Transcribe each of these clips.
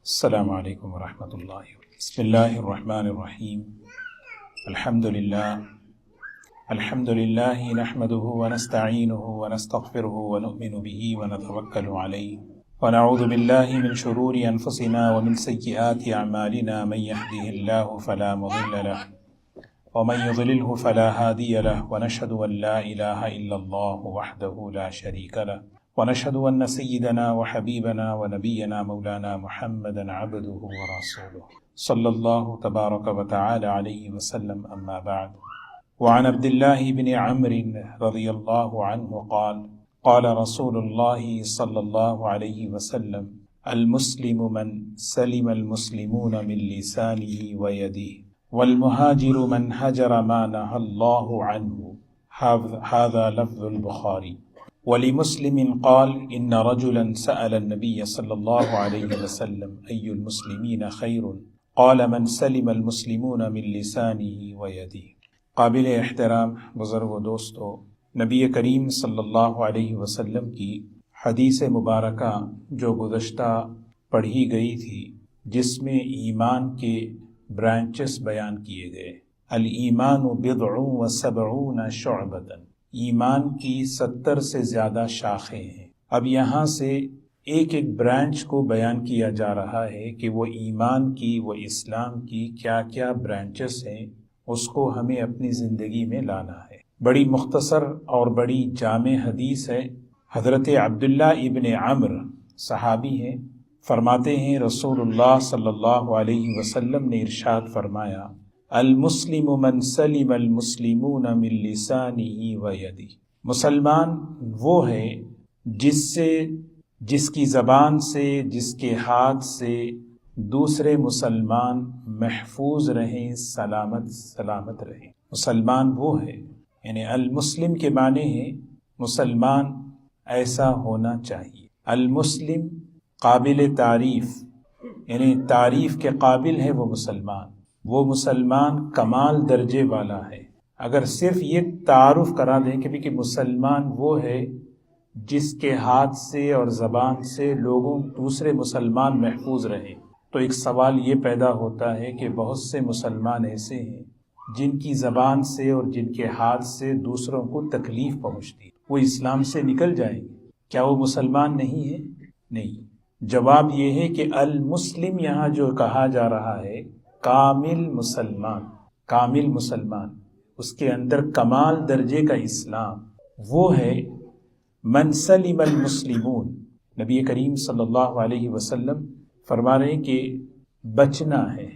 السلام علیکم ورحمۃ اللہ بسم اللہ الرحمن الرحیم الحمد للہ نحمده ونستعینه ونستغفره ونؤمن به ونتوکل علیہ ونعوذ باللہ من شرور انفسنا ومن سیئات اعمالنا من يهده الله فلا مضل له ومن يضلله فلا هادي له ونشهد ان لا اله الا الله وحده لا شريك له ونشهد أن سيدنا وحبيبنا ونبينا مولانا محمدا عبده ورسوله صلى الله تبارك وتعالى عليه وسلم أما بعد. وعن عبد الله بن عمرو رضي الله عنه قال قال رسول الله صلى الله عليه وسلم المسلم من سلم المسلمون من لسانه ويده والمهاجر من هجر ما نهى الله عنه. هذا لفظ البخاري. ولمسلم قال إن رجلا سأل النبي صلى الله عليه وسلم أي المسلمين خير قال من سلم المسلمون من لسانه ويده. قابل احترام بزرگ و دوستو، نبی کریم صلی اللہ علیہ وسلم کی حدیث مبارکہ جو گزشتہ پڑھی گئی تھی، جس میں ایمان کے برانچز بیان کیے گئے، الایمان بضع و سبعون شعبۃ، ایمان کی 70 سے زیادہ شاخیں ہیں. اب یہاں سے ایک ایک برانچ کو بیان کیا جا رہا ہے کہ وہ ایمان کی، وہ اسلام کی کیا کیا برانچز ہیں، اس کو ہمیں اپنی زندگی میں لانا ہے. بڑی مختصر اور بڑی جامع حدیث ہے. حضرت عبداللہ ابن عمرو صحابی ہیں، فرماتے ہیں رسول اللہ صلی اللہ علیہ وسلم نے ارشاد فرمایا، المسلم من سلم المسلمون من لسانه ویدہ. مسلمان وہ ہے جس کی زبان سے، جس کے ہاتھ سے دوسرے مسلمان محفوظ رہیں، سلامت رہیں. مسلمان وہ ہے، یعنی المسلم کے معنی ہے مسلمان ایسا ہونا چاہیے. المسلم قابل تعریف، یعنی تعریف کے قابل ہے وہ مسلمان کمال درجے والا ہے. اگر صرف یہ تعارف کرا دیں کہ مسلمان وہ ہے جس کے ہاتھ سے اور زبان سے دوسرے مسلمان محفوظ رہیں، تو ایک سوال یہ پیدا ہوتا ہے کہ بہت سے مسلمان ایسے ہیں جن کی زبان سے اور جن کے ہاتھ سے دوسروں کو تکلیف پہنچتی، وہ اسلام سے نکل جائیں گے. کیا وہ مسلمان نہیں ہے؟ نہیں. جواب یہ ہے کہ المسلم یہاں جو کہا جا رہا ہے، کامل مسلمان، اس کے اندر کمال درجے کا اسلام، وہ ہے من سلم المسلمون. نبی کریم صلی اللہ علیہ وسلم فرما رہے ہیں کہ بچنا ہے،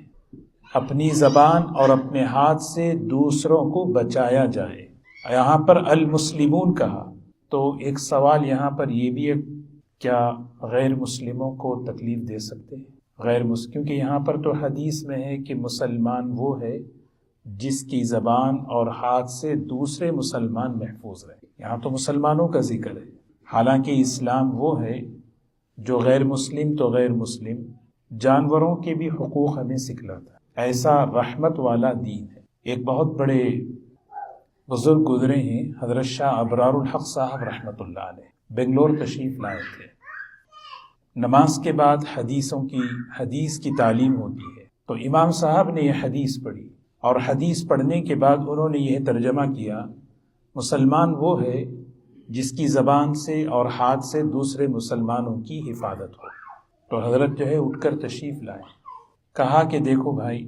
اپنی زبان اور اپنے ہاتھ سے دوسروں کو بچایا جائے. یہاں پر المسلمون کہا تو ایک سوال یہاں پر یہ بھی ہے، کیا غیر مسلموں کو تکلیف دے سکتے ہیں؟ کیونکہ یہاں پر تو حدیث میں ہے کہ مسلمان وہ ہے جس کی زبان اور ہاتھ سے دوسرے مسلمان محفوظ رہے. یہاں تو مسلمانوں کا ذکر ہے، حالانکہ اسلام وہ ہے جو غیر مسلم جانوروں کے بھی حقوق ہمیں سکھلاتا ہے. ایسا رحمت والا دین ہے. ایک بہت بڑے بزرگ گزرے ہیں، حضرت شاہ ابرار الحق صاحب رحمۃ اللہ علیہ، بنگلور تشریف لائے تھے. نماز کے بعد حدیث کی تعلیم ہوتی ہے، تو امام صاحب نے یہ حدیث پڑھی، اور حدیث پڑھنے کے بعد انہوں نے یہ ترجمہ کیا، مسلمان وہ ہے جس کی زبان سے اور ہاتھ سے دوسرے مسلمانوں کی حفاظت ہو. تو حضرت جو ہے اٹھ کر تشریف لائے، کہا کہ دیکھو بھائی،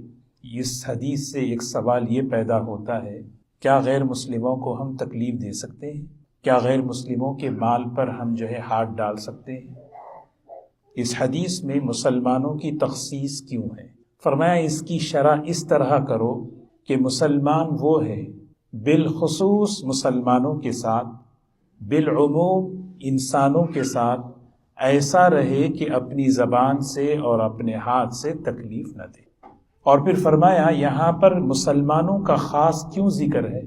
اس حدیث سے ایک سوال یہ پیدا ہوتا ہے، کیا غیر مسلموں کو ہم تکلیف دے سکتے ہیں؟ کیا غیر مسلموں کے مال پر ہم جو ہے ہاتھ ڈال سکتے ہیں؟ اس حدیث میں مسلمانوں کی تخصیص کیوں ہے؟ فرمایا اس کی شرح اس طرح کرو کہ مسلمان وہ ہے بالخصوص مسلمانوں کے ساتھ، بالعموم انسانوں کے ساتھ ایسا رہے کہ اپنی زبان سے اور اپنے ہاتھ سے تکلیف نہ دے. اور پھر فرمایا یہاں پر مسلمانوں کا خاص کیوں ذکر ہے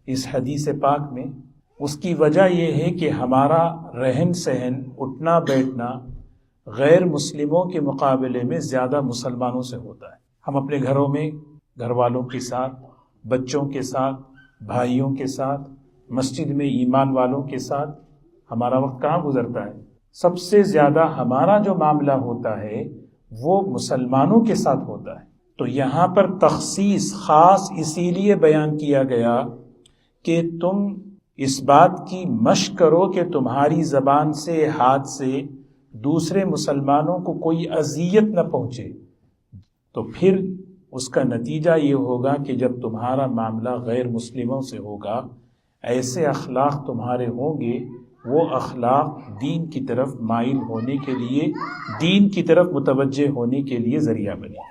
اس حدیث پاک میں؟ اس کی وجہ یہ ہے کہ ہمارا رہن سہن، اٹھنا بیٹھنا غیر مسلموں کے مقابلے میں زیادہ مسلمانوں سے ہوتا ہے. ہم اپنے گھروں میں گھر والوں کے ساتھ، بچوں کے ساتھ، بھائیوں کے ساتھ، مسجد میں ایمان والوں کے ساتھ ہمارا وقت کہاں گزرتا ہے؟ سب سے زیادہ ہمارا جو معاملہ ہوتا ہے وہ مسلمانوں کے ساتھ ہوتا ہے۔ تو یہاں پر تخصیص خاص اسی لیے بیان کیا گیا کہ تم اس بات کی مشق کرو کہ تمہاری زبان سے، ہاتھ سے دوسرے مسلمانوں کو کوئی اذیت نہ پہنچے۔ تو پھر اس کا نتیجہ یہ ہوگا کہ جب تمہارا معاملہ غیر مسلموں سے ہوگا، ایسے اخلاق تمہارے ہوں گے، وہ اخلاق دین کی طرف مائل ہونے کے لیے، دین کی طرف متوجہ ہونے کے لیے ذریعہ بنے۔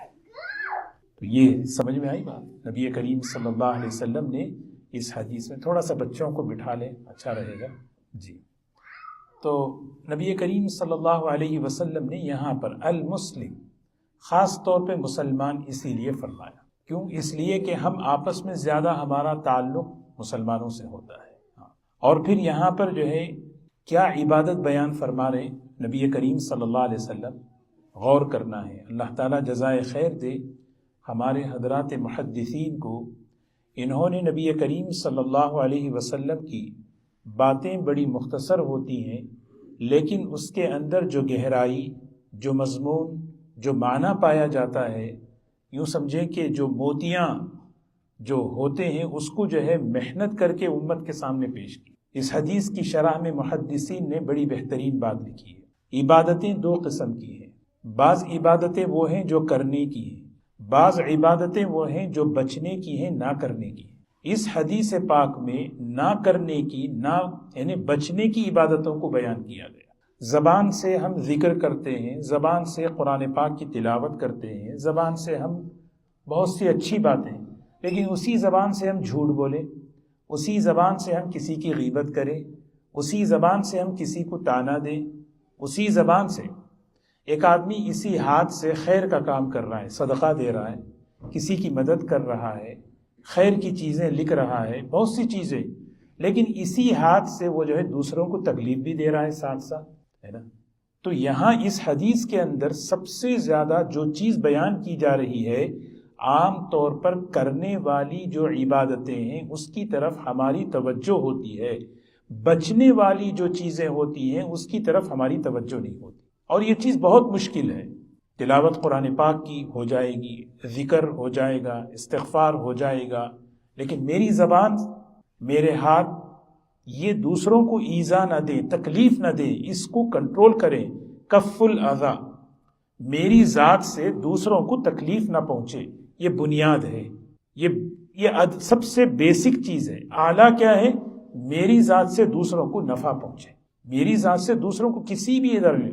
تو یہ سمجھ میں آئی بات؟ نبی کریم صلی اللہ علیہ وسلم نے اس حدیث میں، تھوڑا سا بچوں کو بٹھا لیں اچھا رہے گا جی۔ تو نبی کریم صلی اللہ علیہ وسلم نے یہاں پر المسلم خاص طور پہ مسلمان اسی لیے فرمایا۔ کیوں؟ اس لیے کہ ہم آپس میں زیادہ ہمارا تعلق مسلمانوں سے ہوتا ہے۔ اور پھر یہاں پر جو ہے کیا عبادت بیان فرما رہے نبی کریم صلی اللہ علیہ وسلم، غور کرنا ہے۔ اللہ تعالیٰ جزائے خیر دے ہمارے حضرات محدثین کو، انہوں نے نبی کریم صلی اللہ علیہ وسلم کی باتیں بڑی مختصر ہوتی ہیں، لیکن اس کے اندر جو گہرائی، جو مضمون، جو معنی پایا جاتا ہے، یوں سمجھیں کہ جو موتیاں جو ہوتے ہیں اس کو جو ہے محنت کر کے امت کے سامنے پیش کی۔ اس حدیث کی شرح میں محدثین نے بڑی بہترین بات لکھی ہے۔ عبادتیں دو قسم کی ہیں، بعض عبادتیں وہ ہیں جو کرنے کی ہیں، بعض عبادتیں وہ ہیں جو بچنے کی ہیں، نہ کرنے کی ہیں۔ اس حدیث پاک میں نہ کرنے کی، یعنی بچنے کی عبادتوں کو بیان کیا گیا۔ زبان سے ہم ذکر کرتے ہیں، زبان سے قرآن پاک کی تلاوت کرتے ہیں، زبان سے ہم بہت سی اچھی باتیں، لیکن اسی زبان سے ہم جھوٹ بولیں، اسی زبان سے ہم کسی کی غیبت کریں، اسی زبان سے ہم کسی کو طعنہ دیں، اسی زبان سے ایک آدمی اسی ہاتھ سے خیر کا کام کر رہا ہے، صدقہ دے رہا ہے، کسی کی مدد کر رہا ہے، خیر کی چیزیں لکھ رہا ہے، بہت سی چیزیں، لیکن اسی ہاتھ سے وہ جو ہے دوسروں کو تکلیف بھی دے رہا ہے ساتھ ساتھ، ہے نا۔ تو یہاں اس حدیث کے اندر سب سے زیادہ جو چیز بیان کی جا رہی ہے، عام طور پر کرنے والی جو عبادتیں ہیں اس کی طرف ہماری توجہ ہوتی ہے، بچنے والی جو چیزیں ہوتی ہیں اس کی طرف ہماری توجہ نہیں ہوتی، اور یہ چیز بہت مشکل ہے۔ تلاوت قرآن پاک کی ہو جائے گی، ذکر ہو جائے گا، استغفار ہو جائے گا، لیکن میری زبان، میرے ہاتھ یہ دوسروں کو ایذا نہ دیں، تکلیف نہ دیں، اس کو کنٹرول کریں۔ کف الاذی، میری ذات سے دوسروں کو تکلیف نہ پہنچے، یہ بنیاد ہے، یہ سب سے بیسک چیز ہے۔ اعلیٰ کیا ہے؟ میری ذات سے دوسروں کو نفع پہنچے، میری ذات سے دوسروں کو کسی بھی ادھر میں۔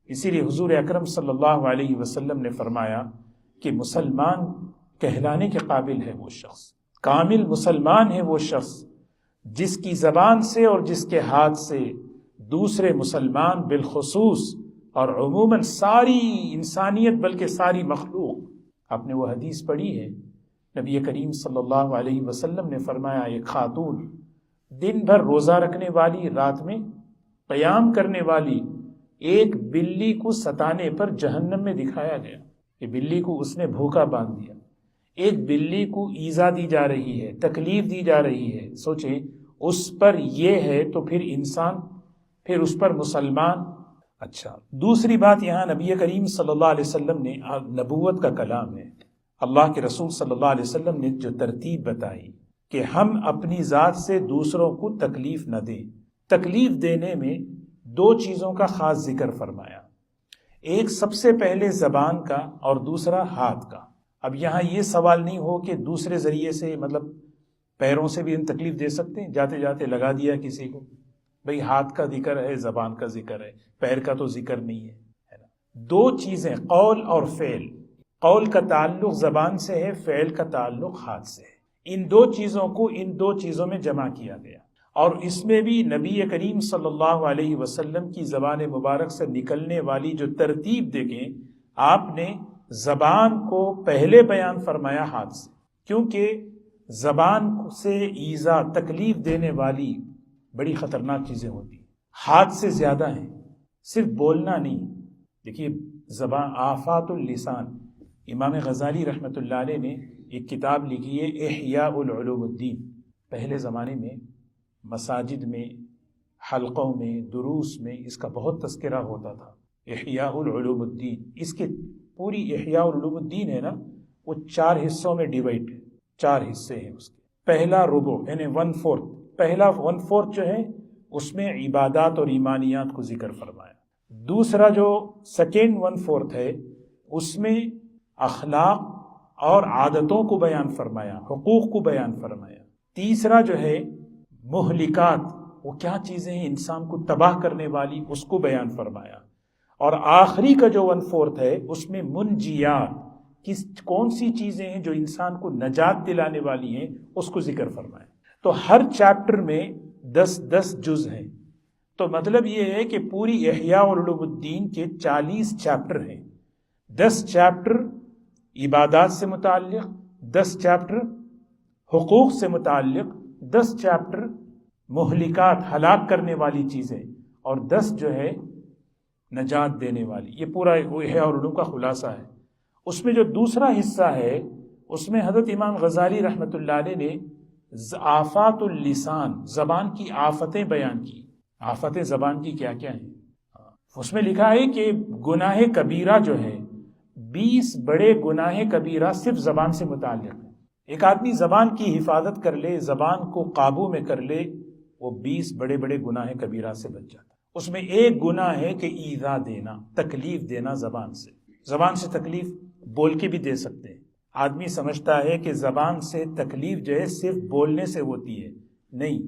اسی لیے حضور اکرم صلی اللہ علیہ وسلم نے فرمایا کہ مسلمان کہلانے کے قابل ہے وہ شخص، کامل مسلمان ہے وہ شخص جس کی زبان سے اور جس کے ہاتھ سے دوسرے مسلمان بالخصوص اور عموماً ساری انسانیت بلکہ ساری مخلوق، آپ نے وہ حدیث پڑھی ہے، نبی کریم صلی اللہ علیہ وسلم نے فرمایا ایک خاتون دن بھر روزہ رکھنے والی، رات میں قیام کرنے والی، ایک بلی کو ستانے پر جہنم میں دکھایا گیا کہ بلی کو اس نے بھوکا باندھ دیا، ایک بلی کو ایذا دی جا رہی ہے، تکلیف دی جا رہی ہے، سوچیں اس پر یہ ہے تو پھر انسان، پھر اس پر مسلمان۔ اچھا، دوسری بات یہاں نبی کریم صلی اللہ علیہ وسلم نے، نبوت کا کلام ہے، اللہ کے رسول صلی اللہ علیہ وسلم نے جو ترتیب بتائی کہ ہم اپنی ذات سے دوسروں کو تکلیف نہ دیں، تکلیف دینے میں دو چیزوں کا خاص ذکر فرمایا، ایک سب سے پہلے زبان کا اور دوسرا ہاتھ کا۔ اب یہاں یہ سوال نہیں ہو کہ دوسرے ذریعے سے، مطلب پیروں سے بھی ہم تکلیف دے سکتے ہیں، جاتے جاتے لگا دیا کسی کو، بھئی ہاتھ کا ذکر ہے، زبان کا ذکر ہے، پیر کا تو ذکر نہیں ہے نا۔ دو چیزیں، قول اور فعل، قول کا تعلق زبان سے ہے، فعل کا تعلق ہاتھ سے ہے، ان دو چیزوں کو ان دو چیزوں میں جمع کیا گیا، اور اس میں بھی نبی کریم صلی اللہ علیہ وسلم کی زبان مبارک سے نکلنے والی جو ترتیب دیکھیں، آپ نے زبان کو پہلے بیان فرمایا ہاتھ سے، کیونکہ زبان سے ایذا، تکلیف دینے والی بڑی خطرناک چیزیں ہوتی ہیں، ہاتھ سے زیادہ ہیں، صرف بولنا نہیں۔ دیکھیے زبان، آفات اللسان، امام غزالی رحمۃ اللہ علیہ نے ایک کتاب لکھی ہے احیاء العلوم الدین۔ پہلے زمانے میں مساجد میں، حلقوں میں، دروس میں اس کا بہت تذکرہ ہوتا تھا احیاء العلوم الدین، اس کے پوری احیاء العلوم الدین ہے نا، وہ 4 حصوں میں ڈیوائڈ ہے، 4 حصے ہیں اس کے۔ پہلا ربع یعنی 1/4، پہلا 1/4 جو ہے اس میں عبادات اور ایمانیات کو ذکر فرمایا۔ دوسرا جو سیکنڈ 1/4 ہے اس میں اخلاق اور عادتوں کو بیان فرمایا، حقوق کو بیان فرمایا۔ تیسرا جو ہے مہلکات، وہ کیا چیزیں ہیں انسان کو تباہ کرنے والی، اس کو بیان فرمایا۔ اور آخری کا جو 1/4 ہے اس میں منجیات، کون سی چیزیں ہیں جو انسان کو نجات دلانے والی ہیں، اس کو ذکر فرمایا۔ تو ہر چیپٹر میں 10 جز ہیں، تو مطلب یہ ہے کہ پوری احیاء علوم الدین کے 40 چیپٹر ہیں۔ 10 چیپٹر عبادات سے متعلق، 10 چیپٹر حقوق سے متعلق، 10 چیپٹر مہلکات ہلاک کرنے والی چیزیں، اور 10 جو ہے نجات دینے والی۔ یہ پورا احیاء علوم کا خلاصہ ہے۔ اس میں جو دوسرا حصہ ہے اس میں حضرت امام غزالی رحمۃ اللہ علیہ نے آفات اللسان، زبان کی آفتیں بیان کی۔ آفتیں زبان کی کیا کیا ہیں؟ اس میں لکھا ہے کہ گناہ کبیرہ جو ہے 20 بڑے گناہ کبیرہ صرف زبان سے متعلق ہے۔ ایک آدمی زبان کی حفاظت کر لے، زبان کو قابو میں کر لے، وہ 20 بڑے بڑے گناہ کبیرہ سے بچ جاتا ہے۔ اس میں ایک گناہ ہے کہ ایذا دینا، تکلیف دینا زبان سے۔ زبان سے تکلیف بول کے بھی دے سکتے ہیں۔ آدمی سمجھتا ہے کہ زبان سے تکلیف جو ہے صرف بولنے سے ہوتی ہے، نہیں،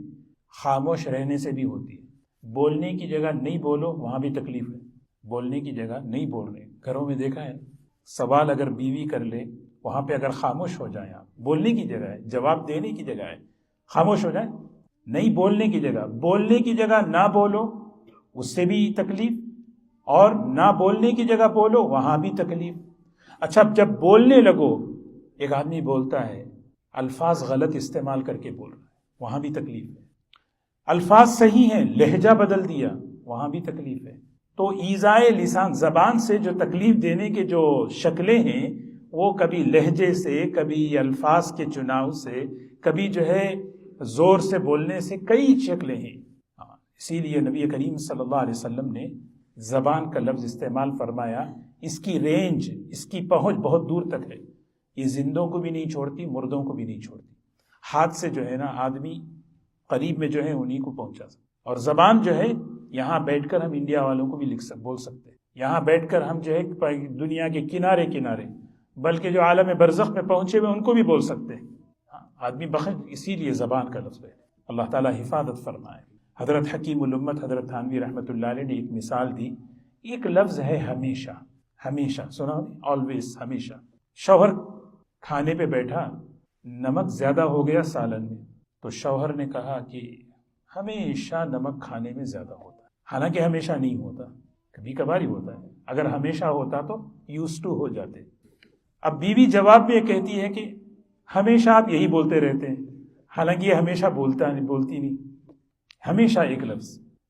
خاموش رہنے سے بھی ہوتی ہے۔ بولنے کی جگہ نہیں بولو، وہاں بھی تکلیف ہے۔ بولنے کی جگہ نہیں بول رہے، گھروں میں دیکھا ہے، سوال اگر بیوی کر لے، وہاں پہ اگر خاموش ہو جائیں آپ، بولنے کی جگہ ہے، جواب دینے کی جگہ ہے، خاموش ہو جائیں، نہیں بولنے کی جگہ، بولنے کی جگہ نہ بولو، اس سے بھی تکلیف، اور نہ بولنے کی جگہ بولو، وہاں بھی تکلیف۔ اچھا جب بولنے لگو، ایک آدمی بولتا ہے الفاظ غلط استعمال کر کے بول رہا ہے، وہاں بھی تکلیف ہے۔ الفاظ صحیح ہیں، لہجہ بدل دیا، وہاں بھی تکلیف ہے۔ تو ایذائے لسان، زبان سے جو تکلیف دینے کے جو شکلیں ہیں، وہ کبھی لہجے سے، کبھی الفاظ کے چناؤ سے، کبھی جو ہے زور سے بولنے سے، کئی شکلیں ہیں۔ اسی لیے نبی کریم صلی اللہ علیہ وسلم نے زبان کا لفظ استعمال فرمایا، اس کی رینج، اس کی پہنچ بہت دور تک ہے، یہ زندوں کو بھی نہیں چھوڑتی، مردوں کو بھی نہیں چھوڑتی۔ ہاتھ سے جو ہے نا آدمی قریب میں جو ہے انہی کو پہنچا سکتا، اور زبان جو ہے یہاں بیٹھ کر ہم انڈیا والوں کو بھی بول سکتے ہیں، یہاں بیٹھ کر ہم جو ہے دنیا کے کنارے کنارے، بلکہ جو عالم برزخ میں پہنچے ہوئے ان کو بھی بول سکتے ہیں۔ آدمی بخش، اسی لیے زبان کا لفظ ہے۔ اللہ تعالیٰ حفاظت فرمائے۔ حضرت حکیم الامت حضرت تھانوی رحمۃ اللہ علیہ نے ایک مثال دی، ایک لفظ ہے ہمیشہ، ہمیشہ سنا نہیں، آلویز، ہمیشہ۔ شوہر کھانے پہ بیٹھا، نمک زیادہ ہو گیا سالن میں، تو شوہر نے کہا کہ ہمیشہ نمک کھانے میں زیادہ ہوتا ہے، حالانکہ ہمیشہ نہیں ہوتا، کبھی کبھار ہی ہوتا ہے۔ اگر ہمیشہ ہوتا تو یوز ٹو ہو جاتے۔ اب بیوی جواب میں کہتی ہے کہ ہمیشہ آپ یہی بولتے رہتے ہیں، حالانکہ یہ ہمیشہ بولتی نہیں، ہمیشہ ایک لفظ۔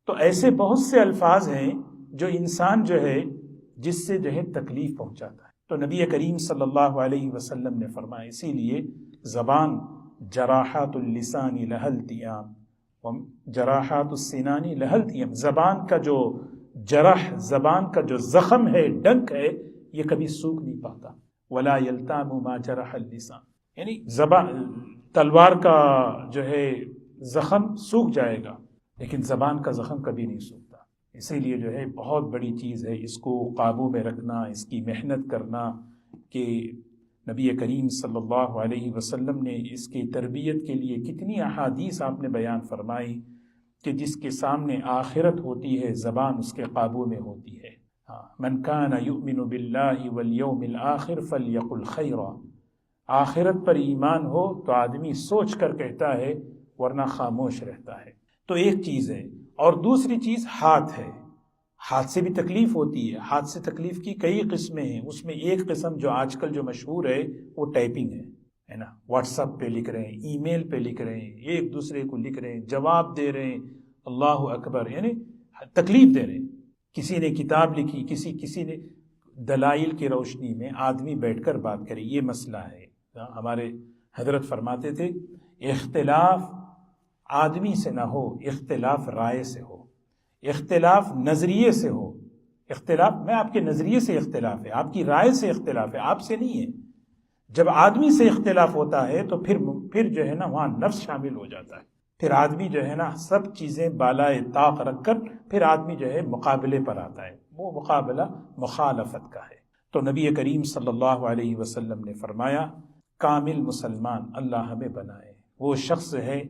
تو ایسے بہت سے الفاظ ہیں جو انسان جو ہے جس سے جو ہے تکلیف پہنچاتا ہے۔ تو نبی کریم صلی اللہ علیہ وسلم نے فرمایا، اسی لیے زبان جراحات اللسان لها التیام و جراحات السنان لها التیام، زبان کا جو جرح، زبان کا جو زخم ہے، ڈنک ہے، یہ کبھی سوکھ نہیں پاتا۔ ولا یلتام ما جرح اللسان، یعنی زبان، تلوار کا جو ہے زخم سوکھ جائے گا لیکن زبان کا زخم کبھی نہیں سوکھتا۔ اسی لیے جو ہے بہت بڑی چیز ہے اس کو قابو میں رکھنا، اس کی محنت کرنا، کہ نبی کریم صلی اللہ علیہ وسلم نے اس کی تربیت کے لیے کتنی احادیث آپ نے بیان فرمائی کہ جس کے سامنے آخرت ہوتی ہے، زبان اس کے قابو میں ہوتی ہے۔ من کان یؤمن باللہ والیوم الآخر فلیقل خیرا، آخرت پر ایمان ہو تو آدمی سوچ کر کہتا ہے، ورنہ خاموش رہتا ہے۔ تو ایک چیز ہے، اور دوسری چیز ہاتھ ہے۔ ہاتھ سے بھی تکلیف ہوتی ہے، ہاتھ سے تکلیف کی کئی قسمیں ہیں۔ اس میں ایک قسم جو آج کل جو مشہور ہے وہ ٹائپنگ ہے نا، واٹس ایپ پہ لکھ رہے ہیں، ای میل پہ لکھ رہے ہیں، ایک دوسرے کو لکھ رہے ہیں، جواب دے رہے ہیں، اللہ اکبر، یعنی تکلیف دے رہے ہیں۔ کسی نے کتاب لکھی، کسی نے دلائل کی روشنی میں آدمی بیٹھ کر بات کرے، یہ مسئلہ ہے۔ ہمارے حضرت فرماتے تھے اختلاف آدمی سے نہ ہو، اختلاف رائے سے ہو، اختلاف نظریے سے ہو، اختلاف میں آپ کے نظریے سے اختلاف ہے، آپ کی رائے سے اختلاف ہے، آپ سے نہیں ہے۔ جب آدمی سے اختلاف ہوتا ہے تو پھر جو ہے نا وہاں نفس شامل ہو جاتا ہے، پھر آدمی جو ہے نا سب چیزیں بالائے طاق رکھ کر پھر آدمی جو ہے مقابلے پر آتا ہے، وہ مقابلہ مخالفت کا ہے۔ تو نبی کریم صلی اللہ علیہ وسلم نے فرمایا کامل مسلمان اللہ ہمیں بنائے وہ شخص ہے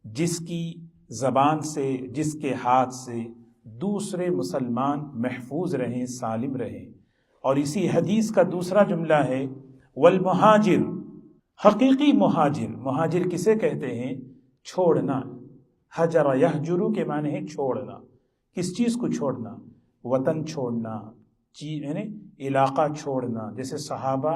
جس کی زبان سے، جس کے ہاتھ سے دوسرے مسلمان محفوظ رہیں، سالم رہیں۔ اور اسی حدیث کا دوسرا جملہ ہے والمہاجر، حقیقی مہاجر، مہاجر کسے کہتے ہیں؟ چھوڑنا، حجر یحجر کے معنی ہے چھوڑنا۔ کس چیز کو چھوڑنا؟ وطن چھوڑنا، یعنی علاقہ چھوڑنا، جیسے صحابہ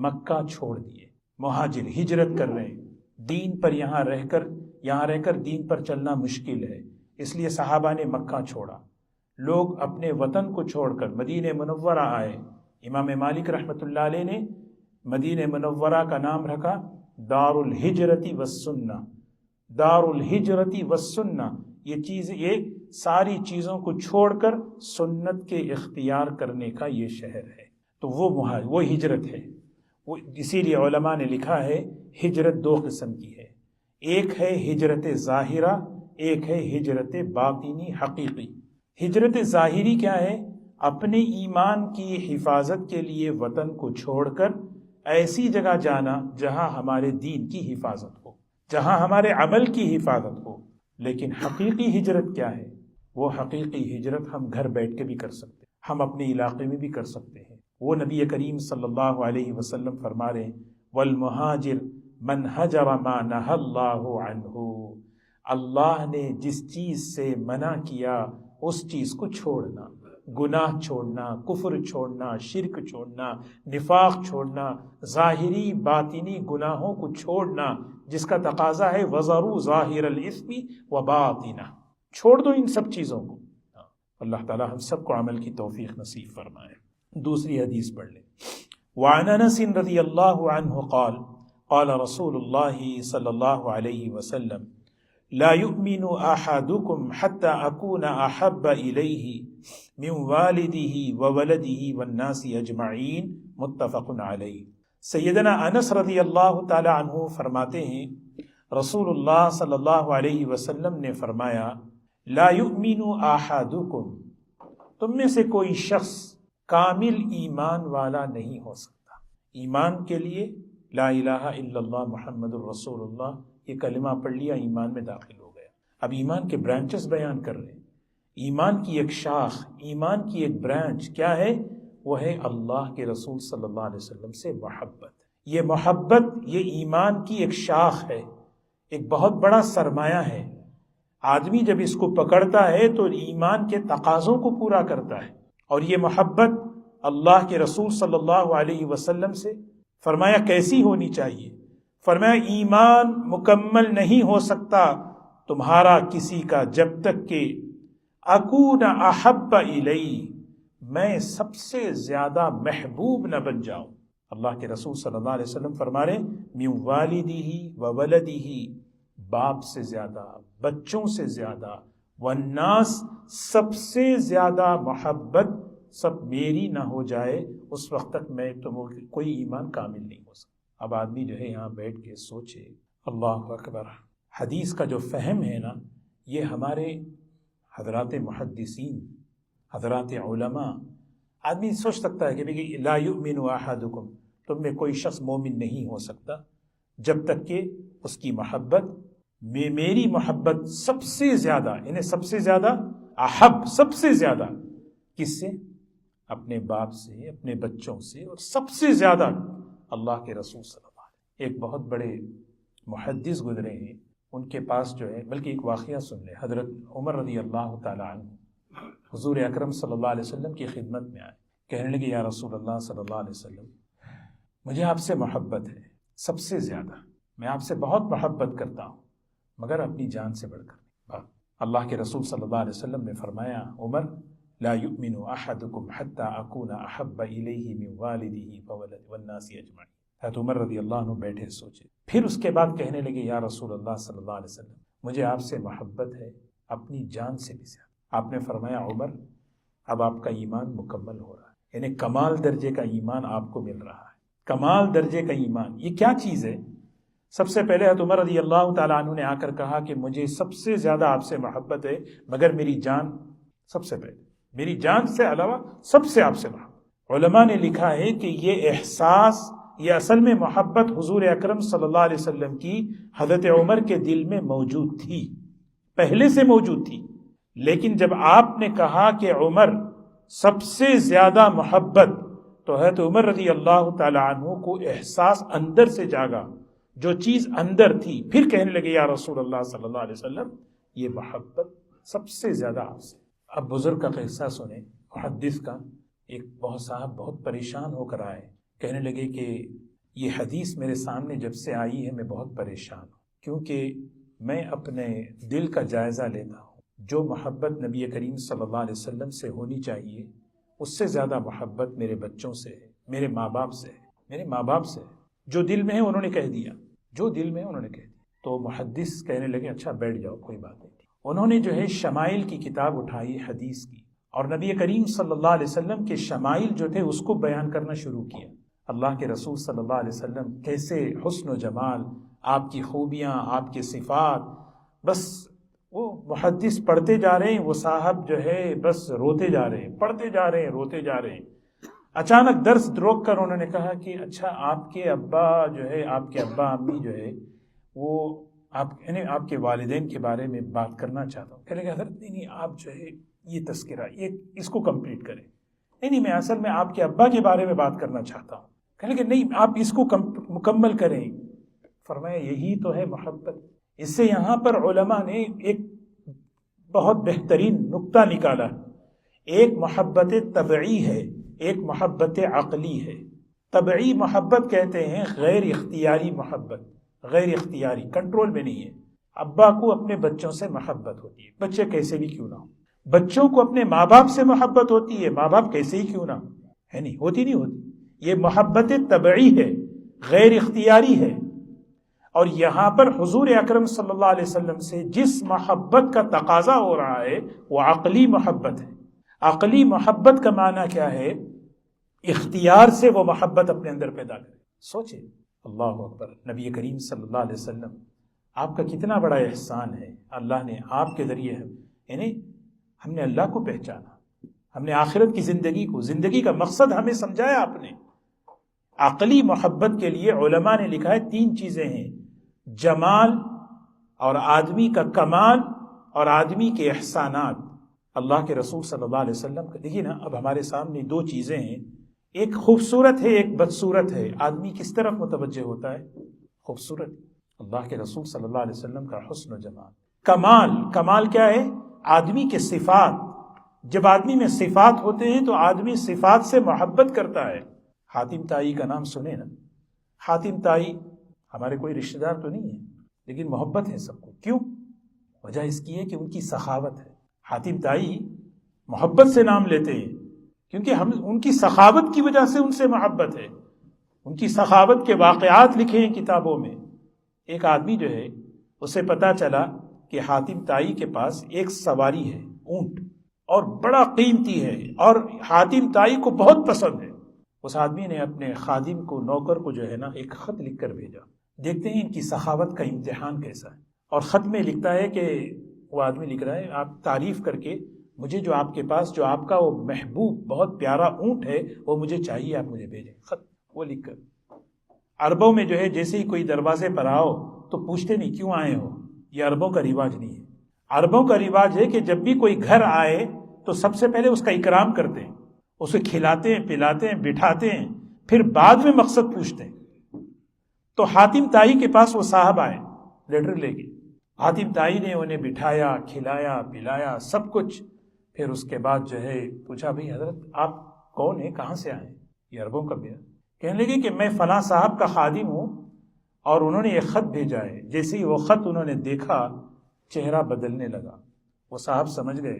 مکہ چھوڑ دیے، مہاجر ہجرت کر رہے ہیں، دین پر یہاں رہ کر دین پر چلنا مشکل ہے، اس لیے صحابہ نے مکہ چھوڑا۔ لوگ اپنے وطن کو چھوڑ کر مدینہ منورہ آئے۔ امام مالک رحمۃ اللہ علیہ نے مدینہ منورہ کا نام رکھا دار الہجرت والسنہ، دار الہجرت والسنہ، یہ ساری چیزوں کو چھوڑ کر سنت کے اختیار کرنے کا یہ شہر ہے، تو وہ ہجرت ہے۔ اسی لیے علماء نے لکھا ہے ہجرت دو قسم کی ہے، ایک ہے ہجرت ظاہرہ، ایک ہے ہجرت باطنی حقیقی۔ ہجرت ظاہری کیا ہے؟ اپنے ایمان کی حفاظت کے لیے وطن کو چھوڑ کر ایسی جگہ جانا جہاں ہمارے دین کی حفاظت ہو، جہاں ہمارے عمل کی حفاظت ہو۔ لیکن حقیقی ہجرت کیا ہے؟ وہ حقیقی ہجرت ہم گھر بیٹھ کے بھی کر سکتے ہیں، ہم اپنے علاقے میں بھی کر سکتے ہیں۔ وہ نبی کریم صلی اللہ علیہ وسلم فرما رہے ہیں والمہاجر من حجر ما نہى اللہ عنہ، اللہ نے جس چیز سے منع کیا اس چیز کو چھوڑنا، گناہ چھوڑنا، کفر چھوڑنا، شرک چھوڑنا، نفاق چھوڑنا، ظاہری باطنی گناہوں کو چھوڑنا، جس کا تقاضا ہے وَذَرُوا ظَاهِرَ الْإِثْمِ وَبَاطِنَهُ، چھوڑ دو ان سب چیزوں کو۔ اللہ تعالی ہم سب کو عمل کی توفیق نصیب فرمائے۔ دوسری حدیث پڑھ لیں۔ وعن انس رضی اللہ عنہ قال قال رسول اللہ صلی اللہ علیہ وسلم لا يؤمن احدكم حتى اكون احب الیہ من والدہ وولدہ والناس اجمعین، متفق علیہ۔ سیدنا انس رضی اللہ تعالی عنہ فرماتے ہیں رسول اللہ صلی اللہ علیہ وسلم نے فرمایا لا یؤمن احدکم، تم میں سے کوئی شخص کامل ایمان والا نہیں ہو سکتا۔ ایمان کے لیے لا الہ الا اللہ محمد الرسول اللہ یہ کلمہ پڑھ لیا، ایمان میں داخل ہو گیا۔ اب ایمان کے برانچز بیان کر رہے ہیں۔ ایمان کی ایک شاخ، ایمان کی ایک برانچ کیا ہے؟ وہ ہے اللہ کے رسول صلی اللہ علیہ وسلم سے محبت۔ یہ محبت، یہ ایمان کی ایک شاخ ہے، ایک بہت بڑا سرمایہ ہے۔ آدمی جب اس کو پکڑتا ہے تو ایمان کے تقاضوں کو پورا کرتا ہے۔ اور یہ محبت اللہ کے رسول صلی اللہ علیہ وسلم سے، فرمایا کیسی ہونی چاہیے؟ فرمایا ایمان مکمل نہیں ہو سکتا تمہارا کسی کا جب تک کہ اکون احب الیہ، میں سب سے زیادہ محبوب نہ بن جاؤں۔ اللہ کے رسول صلی اللہ علیہ وسلم فرما رہے من والدہ وولدہ، باپ سے زیادہ، بچوں سے زیادہ، والناس سب سے زیادہ محبت سب میری نہ ہو جائے اس وقت تک میں کوئی ایمان کامل نہیں ہو سکتا۔ اب آدمی جو ہے یہاں بیٹھ کے سوچے، اللہ اکبر، حدیث کا جو فہم ہے نا، یہ ہمارے حضرات محدثین، حضرات علماء، آدمی سوچ سکتا ہے کہ لا یؤمن احدکم، تم میں کوئی شخص مومن نہیں ہو سکتا جب تک کہ اس کی محبت میری محبت سب سے زیادہ، انہیں سب سے زیادہ احب، سب سے زیادہ کس سے؟ اپنے باپ سے، اپنے بچوں سے، اور سب سے زیادہ اللہ کے رسول صلی اللہ علیہ وسلم۔ ایک بہت بڑے محدث گزرے ہیں، ان کے پاس جو ہے، بلکہ ایک واقعہ سن لیں، حضرت عمر رضی اللہ تعالی عنہ حضور اکرم صلی اللہ علیہ وسلم کی خدمت میں آئے، کہنے لگے یا رسول اللہ صلی اللہ علیہ وسلم، مجھے آپ سے محبت ہے سب سے زیادہ، میں آپ سے بہت محبت کرتا ہوں مگر اپنی جان سے بڑھ کر۔ اللہ کے رسول صلی اللہ علیہ وسلم نے فرمایا عمر لا یؤمن احدکم حتی اکون احب الیہ من والدہ والناس اجمعین۔ حضرت عمر رضی اللہ عنہ بیٹھے سوچے، پھر اس کے بعد کہنے لگے یا رسول اللہ صلی اللہ علیہ وسلم، مجھے آپ سے محبت ہے اپنی جان سے بھی زیادہ۔ آپ نے فرمایا عمر اب آپ کا ایمان مکمل ہو رہا ہے، یعنی کمال درجے کا ایمان آپ کو مل رہا ہے۔ کمال درجے کا ایمان یہ کیا چیز ہے؟ سب سے پہلے حضرت عمر رضی اللہ تعالیٰ عنہ نے آ کر کہا کہ مجھے سب سے زیادہ آپ سے محبت ہے، مگر میری جان سب سے پہلے، میری جان سے علاوہ سب سے آپ سے محبت۔ علماء نے لکھا ہے کہ یہ احساس، یہ اصل میں محبت حضور اکرم صلی اللہ علیہ وسلم کی حضرت عمر کے دل میں موجود تھی، پہلے سے موجود تھی، لیکن جب آپ نے کہا کہ عمر سب سے زیادہ محبت، تو حضرت عمر رضی اللہ تعالی عنہ کو احساس اندر سے جاگا، جو چیز اندر تھی، پھر کہنے لگے یا رسول اللہ صلی اللہ علیہ وسلم یہ محبت سب سے زیادہ آپ سے۔ اب بزرگ کا قصہ سنیں، محدث کا، ایک بہت صاحب بہت پریشان ہو کر آئے، کہنے لگے کہ یہ حدیث میرے سامنے جب سے آئی ہے میں بہت پریشان ہوں، کیونکہ میں اپنے دل کا جائزہ لیتا ہوں، جو محبت نبی کریم صلی اللہ علیہ وسلم سے ہونی چاہیے اس سے زیادہ محبت میرے بچوں سے ہے، میرے ماں باپ سے ہے، میرے ماں باپ سے ہے، جو دل میں ہے انہوں نے کہہ دیا، جو دل میں ہے انہوں نے کہہ دیا۔ تو محدث کہنے لگے اچھا بیٹھ جاؤ، کوئی بات نہیں۔ انہوں نے جو ہے شمائل کی کتاب اٹھائی حدیث کی، اور نبی کریم صلی اللہ علیہ وسلم کے شمائل جو تھے اس کو بیان کرنا شروع کیا۔ اللہ کے رسول صلی اللہ علیہ وسلم کیسے حسن و جمال، آپ کی خوبیاں، آپ کی صفات، بس وہ محدث پڑھتے جا رہے ہیں، وہ صاحب جو ہے بس روتے جا رہے ہیں، پڑھتے جا رہے ہیں، روتے جا رہے ہیں۔ اچانک درس روک کر انہوں نے کہا کہ اچھا آپ کے ابا جو ہے، آپ کے ابا امی جو ہے وہ یعنی آپ کے والدین کے بارے میں بات کرنا چاہتا ہوں۔ کہنے لگے حضرت نہیں آپ جو ہے یہ تذکرہ اس کو کمپلیٹ کریں۔ نہیں میں اصل میں آپ کے ابا کے بارے میں بات کرنا چاہتا ہوں۔ کہنے لگے نہیں آپ اس کو مکمل کریں۔ فرمایا یہی تو ہے محبت۔ اس سے یہاں پر علماء نے ایک بہت بہترین نقطہ نکالا، ایک محبت طبعی ہے، ایک محبت عقلی ہے۔ طبعی محبت کہتے ہیں غیر اختیاری محبت، غیر اختیاری، کنٹرول میں نہیں ہے۔ ابا کو اپنے بچوں سے محبت ہوتی ہے، بچے کیسے بھی کیوں نہ ہو۔ بچوں کو اپنے ماں باپ سے محبت ہوتی ہے، ماں باپ کیسے ہی کیوں نہ ہو، ہے نہیں ہوتی، نہیں ہوتی۔ یہ محبت طبعی ہے، غیر اختیاری ہے۔ اور یہاں پر حضور اکرم صلی اللہ علیہ وسلم سے جس محبت کا تقاضا ہو رہا ہے وہ عقلی محبت ہے۔ عقلی محبت کا معنی کیا ہے؟ اختیار سے وہ محبت اپنے اندر پیدا کرے۔ سوچے، اللہ اکبر، نبی کریم صلی اللہ علیہ وسلم، آپ کا کتنا بڑا احسان ہے، اللہ نے آپ کے ذریعے یعنی ہم نے اللہ کو پہچانا، ہم نے آخرت کی زندگی کا مقصد ہمیں سمجھایا آپ نے۔ عقلی محبت کے لیے علماء نے لکھا ہے 3 چیزیں ہیں، جمال اور آدمی کا کمال اور آدمی کے احسانات۔ اللہ کے رسول صلی اللہ علیہ وسلم کا دیکھیے نا، اب ہمارے سامنے 2 چیزیں ہیں، ایک خوبصورت ہے، ایک بدصورت ہے۔ آدمی کس طرف متوجہ ہوتا ہے؟ خوبصورت۔ اللہ کے رسول صلی اللہ علیہ وسلم کا حسن و جمال۔ کمال کیا ہے؟ آدمی کے صفات۔ جب آدمی میں صفات ہوتے ہیں تو آدمی صفات سے محبت کرتا ہے۔ حاتم طائی کا نام سنے نا، حاتم طائی ہمارے کوئی رشتہ دار تو نہیں ہے، لیکن محبت ہے سب کو۔ کیوں؟ وجہ اس کی ہے کہ ان کی سخاوت ہے۔ حاتم طائی محبت سے نام لیتے ہیں کیونکہ ہم ان کی سخاوت کی وجہ سے ان سے محبت ہے۔ ان کی سخاوت کے واقعات لکھے ہیں کتابوں میں۔ ایک آدمی جو ہے اسے پتا چلا کہ حاتم طائی کے پاس ایک سواری ہے، اونٹ، اور بڑا قیمتی ہے اور حاتم طائی کو بہت پسند ہے۔ اس آدمی نے اپنے خادم کو، نوکر کو جو ہے نا ایک خط لکھ کر بھیجا۔ دیکھتے ہیں ان کی سخاوت کا امتحان کیسا ہے۔ اور خط میں لکھتا ہے کہ وہ آدمی لکھ رہا ہے آپ تعریف کر کے مجھے جو آپ کے پاس جو آپ کا وہ محبوب بہت پیارا اونٹ ہے وہ مجھے چاہیے، آپ مجھے بھیجیں خط۔ وہ لکھ کر عربوں میں جو ہے جیسے ہی کوئی دروازے پر آؤ تو پوچھتے نہیں کیوں آئے ہو، یہ عربوں کا رواج نہیں ہے۔ عربوں کا رواج ہے کہ جب بھی کوئی گھر آئے تو سب سے پہلے اس کا اکرام کرتے ہیں، اسے کھلاتے ہیں، پلاتے ہیں، بٹھاتے ہیں، پھر بعد میں مقصد پوچھتے ہیں۔ تو حاتم طائی کے پاس وہ صاحب آئے لیٹر لے کے، حاتم طائی نے انہیں بٹھایا، کھلایا، پلایا، سب کچھ۔ پھر اس کے بعد جو ہے پوچھا بھئی حضرت آپ کون ہیں، کہاں سے آئے؟ یہ عربوں کا بیان۔ کہنے لگے کہ میں فلاں صاحب کا خادم ہوں اور انہوں نے ایک خط بھیجا ہے۔ جیسے ہی وہ خط انہوں نے دیکھا چہرہ بدلنے لگا۔ وہ صاحب سمجھ گئے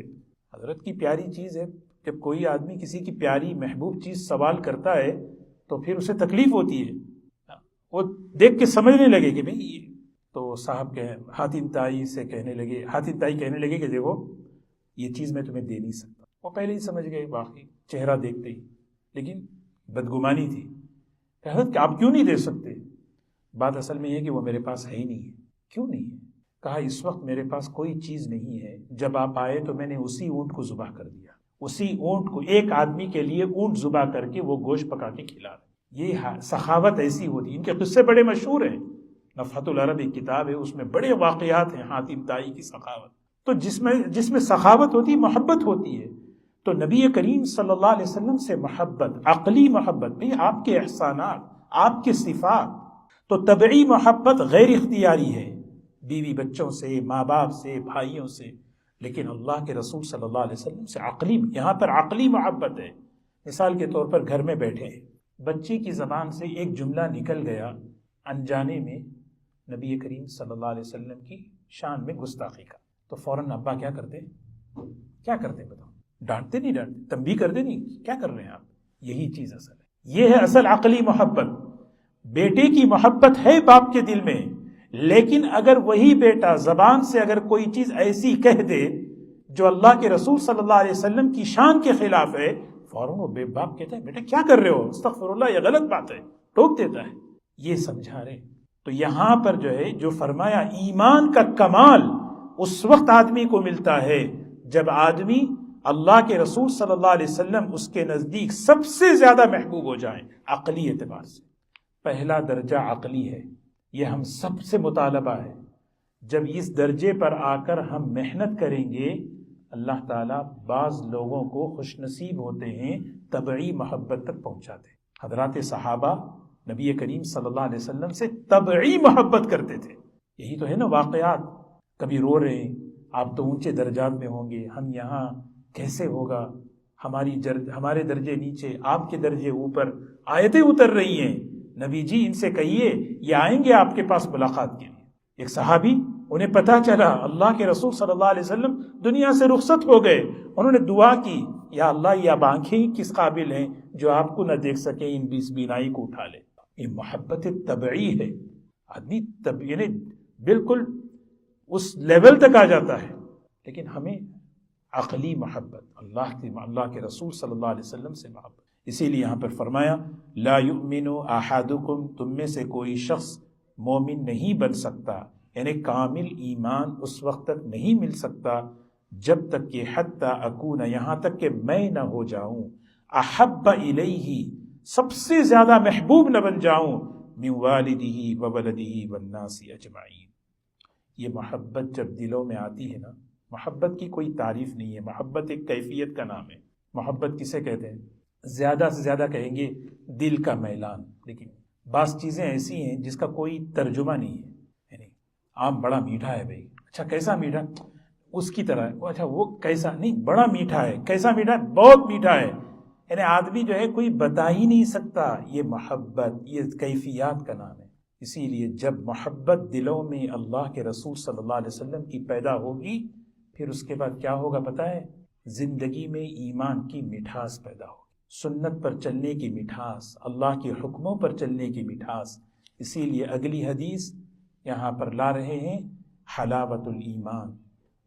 حضرت کی پیاری چیز ہے، جب کوئی آدمی کسی کی پیاری محبوب چیز سوال کرتا ہے تو پھر اسے تکلیف ہوتی ہے۔ وہ دیکھ کے سمجھنے لگے کہ بھئی تو صاحب حاتم طائی سے کہنے لگے، حاتم طائی کہنے لگے کہ دیکھو یہ چیز میں تمہیں دے نہیں سکتا۔ وہ پہلے ہی سمجھ گئے واقعی چہرہ دیکھتے ہی، لیکن بدگمانی تھی کہ حضرت کہ آپ کیوں نہیں دے سکتے؟ بات اصل میں یہ ہے کہ وہ میرے پاس ہے ہی نہیں ہے۔ کیوں نہیں ہے؟ کہا اس وقت میرے پاس کوئی چیز نہیں ہے، جب آپ آئے تو میں نے اسی اونٹ کو ذبح کر دیا، اسی اونٹ کو، ایک آدمی کے لیے اونٹ ذبح کر کے وہ گوشت پکا کے کھلا رہے۔ یہ سخاوت ایسی ہوتی ہے۔ ان کے قصے بڑے مشہور ہیں، نفحۃ العرب ایک کتاب ہے، اس میں بڑے واقعات ہیں حاتم طائی کی سخاوت۔ تو جس میں سخاوت ہوتی ہے، محبت ہوتی ہے۔ تو نبی کریم صلی اللہ علیہ وسلم سے محبت، عقلی محبت نہیں، آپ کے احسانات، آپ کے صفات، تو طبعی محبت غیر اختیاری ہے، بیوی بچوں سے، ماں باپ سے، بھائیوں سے، لیکن اللہ کے رسول صلی اللہ علیہ وسلم سے عقلی، یہاں پر عقلی محبت ہے۔ مثال کے طور پر گھر میں بیٹھے ہیں، بچے کی زبان سے ایک جملہ نکل گیا انجانے میں نبی کریم صلی اللہ علیہ وسلم کی شان میں گستاخی کا، تو فوراً ابا کیا کرتے بتاؤ؟ ڈانٹتے نہیں؟ ڈانٹتے؟ تنبیہ کرتے نہیں؟ کیا کر رہے ہیں آپ؟ یہی چیز اصل ہے، یہ ہے اصل عقلی محبت۔ بیٹے کی محبت ہے باپ کے دل میں، لیکن اگر وہی بیٹا زبان سے اگر کوئی چیز ایسی کہہ دے جو اللہ کے رسول صلی اللہ علیہ وسلم کی شان کے خلاف ہے، فوراً وہ باپ کہتا ہے بیٹا کیا کر رہے ہو، استغفر اللہ، یہ غلط بات ہے، ٹوک دیتا ہے۔ یہ سمجھا رہے۔ تو یہاں پر جو فرمایا ایمان کا کمال اس وقت آدمی کو ملتا ہے جب آدمی اللہ کے رسول صلی اللہ علیہ وسلم اس کے نزدیک سب سے زیادہ محبوب ہو جائیں عقلی اعتبار سے۔ پہلا درجہ عقلی ہے، یہ ہم سب سے مطالبہ ہے۔ جب اس درجے پر آ کر ہم محنت کریں گے، اللہ تعالیٰ بعض لوگوں کو خوش نصیب ہوتے ہیں، طبعی محبت تک پہنچاتے ہیں۔ حضرات صحابہ نبی کریم صلی اللہ علیہ وسلم سے طبعی محبت کرتے تھے۔ یہی تو ہے نا واقعات، کبھی رو رہے ہیں، آپ تو اونچے درجات میں ہوں گے، ہم یہاں کیسے ہوگا، ہمارے درجے نیچے، آپ کے درجے اوپر، آیتیں اتر رہی ہیں، نبی جی ان سے کہیے یہ آئیں گے آپ کے پاس ملاقات کے لیے۔ ایک صحابی، انہیں پتہ چلا اللہ کے رسول صلی اللہ علیہ وسلم دنیا سے رخصت ہو گئے، انہوں نے دعا کی یا اللہ یہ اب آنکھیں کس قابل ہیں جو آپ کو نہ دیکھ سکیں، ان بینائی کو اٹھا لے۔ یہ محبت طبعی ہے، آدمی یعنی بالکل اس لیول تک آ جاتا ہے۔ لیکن ہمیں عقلی محبت، اللہ کے رسول صلی اللہ علیہ وسلم سے محبت، اسی لیے یہاں پر فرمایا لا یؤمن احدکم، تم میں سے کوئی شخص مومن نہیں بن سکتا، یعنی کامل ایمان اس وقت تک نہیں مل سکتا جب تک کہ حتی اکون، یہاں تک کہ میں نہ ہو جاؤں، احب الیہ، سب سے زیادہ محبوب نہ بن جاؤں، من والدہ وولدہ والناس اجمعین۔ یہ محبت جب دلوں میں آتی ہے نا، محبت کی کوئی تعریف نہیں ہے، محبت ایک کیفیت کا نام ہے۔ محبت کسے کہتے ہیں؟ زیادہ سے زیادہ کہیں گے دل کا میلان، لیکن بعض چیزیں ایسی ہیں جس کا کوئی ترجمہ نہیں ہے۔ یعنی آم بڑا میٹھا ہے بھائی، اچھا کیسا میٹھا؟ اس کی طرح ہے، اچھا وہ کیسا نہیں، بڑا میٹھا ہے، کیسا میٹھا ہے؟ بہت میٹھا ہے۔ یعنی آدمی کوئی بتا ہی نہیں سکتا، یہ محبت، یہ کیفیات کا نام ہے۔ اسی لیے جب محبت دلوں میں اللہ کے رسول صلی اللہ علیہ وسلم کی پیدا ہوگی، پھر اس کے بعد کیا ہوگا پتہ ہے؟ زندگی میں ایمان کی مٹھاس پیدا ہوگی، سنت پر چلنے کی مٹھاس، اللہ کے حکموں پر چلنے کی مٹھاس۔ اسی لیے اگلی حدیث یہاں پر لا رہے ہیں، حلاوت الایمان،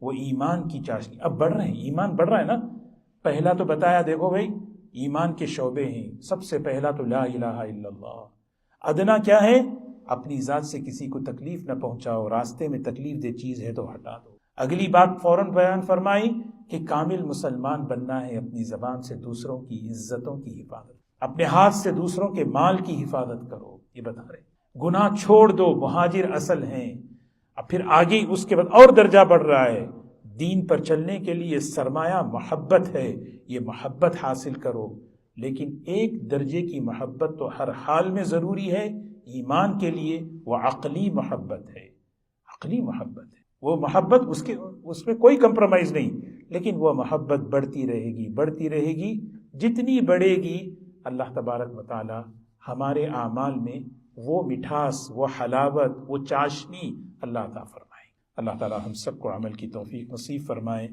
وہ ایمان کی چاشنی۔ اب بڑھ رہے ہیں، ایمان بڑھ رہا ہے نا۔ پہلا تو بتایا دیکھو بھائی ایمان کے شعبے ہیں، سب سے پہلا تو لا الہ الا اللہ۔ ادنا کیا ہے؟ اپنی ذات سے کسی کو تکلیف نہ پہنچاؤ، راستے میں تکلیف دہ چیز ہے تو ہٹا دو۔ اگلی بات فوراً بیان فرمائی کہ کامل مسلمان بننا ہے، اپنی زبان سے دوسروں کی عزتوں کی حفاظت، اپنے ہاتھ سے دوسروں کے مال کی حفاظت کرو، یہ بتا رہے۔ گناہ چھوڑ دو، مہاجر اصل ہیں۔ اب پھر آگے اس کے بعد اور درجہ بڑھ رہا ہے، دین پر چلنے کے لیے سرمایہ محبت ہے، یہ محبت حاصل کرو۔ لیکن ایک درجے کی محبت تو ہر حال میں ضروری ہے ایمان کے لیے، وہ عقلی محبت ہے، عقلی محبت ہے۔ وہ محبت اس میں کوئی کمپرومائز نہیں، لیکن وہ محبت بڑھتی رہے گی، جتنی بڑھے گی اللہ تبارک و تعالی ہمارے اعمال میں وہ مٹھاس، وہ حلاوت، وہ چاشنی اللہ عطا فرمائے۔ اللہ تعالی ہم سب کو عمل کی توفیق نصیب فرمائے۔